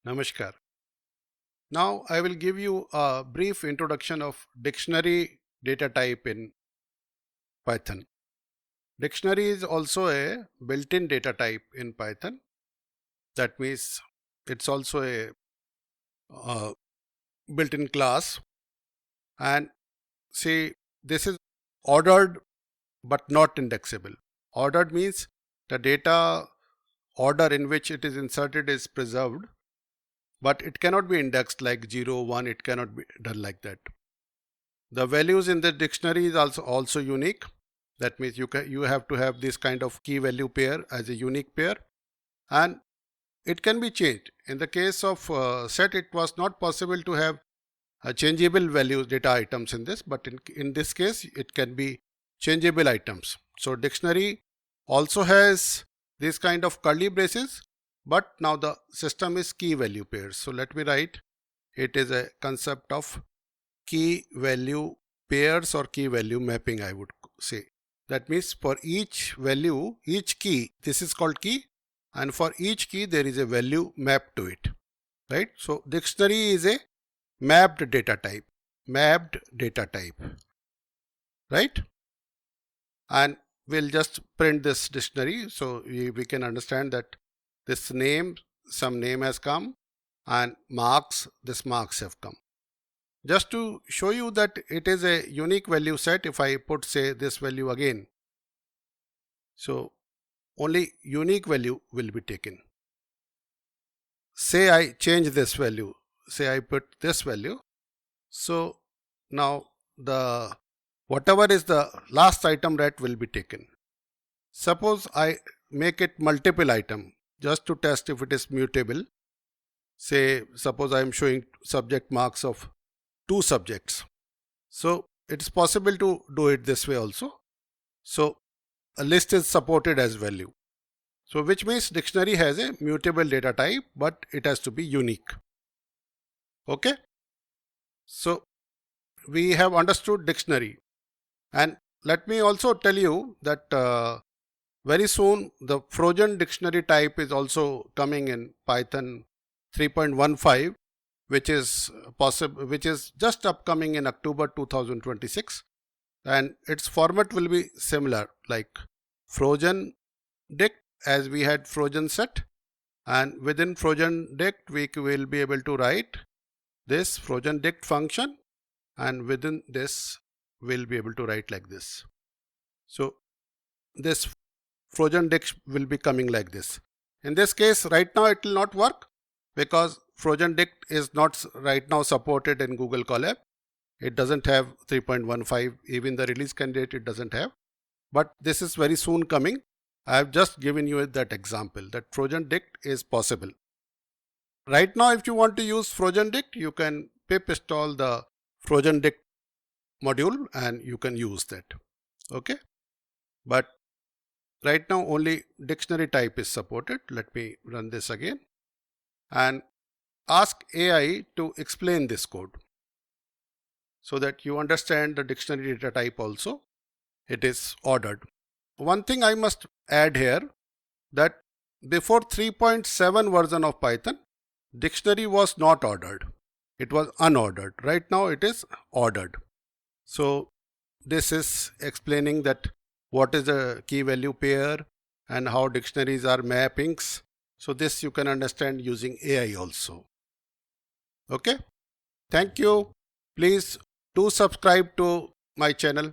Namaskar. Now I will give you a brief introduction of dictionary data type in Python. Dictionary is also a built-in data type in Python. That means it's also a built-in class. And see, this is ordered but not indexable. Ordered means the data order in which it is inserted is preserved, but it cannot be indexed like 0, 1, it cannot be done like that. The values in the dictionary is also unique. That means you have to have this kind of key value pair as a unique pair, and it can be changed. In the case of set, it was not possible to have changeable values data items in this, but in this case it can be changeable items. So dictionary also has this kind of curly braces, but now the system is key value pairs. So let me write, it is a concept of key value pairs or key value mapping, I would say. That means for each value, each key, this is called key, and for each key there is a value mapped to it, right? So dictionary is a mapped data type, right? And we'll just print this dictionary so we can understand that this name, some name has come, and marks, this marks have come. Just to show you that it is a unique value set, if I put say this value again, so only unique value will be taken. Say I change this value, say I put this value, so now the whatever is the last item that will be taken. Suppose I make it multiple item just to test if it is mutable. Say suppose I am showing subject marks of 2 subjects. So it's possible to do it this way also. So a list is supported as value. So which means dictionary has a mutable data type, but it has to be unique. Okay. So we have understood dictionary, and let me also tell you that very soon the frozen dictionary type is also coming in Python 3.15, which is possible, which is just upcoming in October 2026, and its format will be similar like frozen dict, as we had frozen set, and within frozen dict we will be able to write this frozen dict function, and within this we'll be able to write like this. So this frozen dict will be coming like this. In this case right now it will not work because frozen dict is not right now supported in Google Colab. It doesn't have 3.15, even the release candidate it doesn't have, but this is very soon coming. I have just given you that example that frozen dict is possible. Right now if you want to use frozen dict, you can pip install the frozen dict module and you can use that. Okay, but right now only dictionary type is supported. Let me run this again and ask AI to explain this code so that you understand the dictionary data type also. It is ordered. One thing I must add here, that before 3.7 version of Python, dictionary was not ordered. It was unordered. Right now it is ordered. So this is explaining that what is a key value pair and how dictionaries are mappings. So this you can understand using AI also. Okay. Thank you. Please do subscribe to my channel.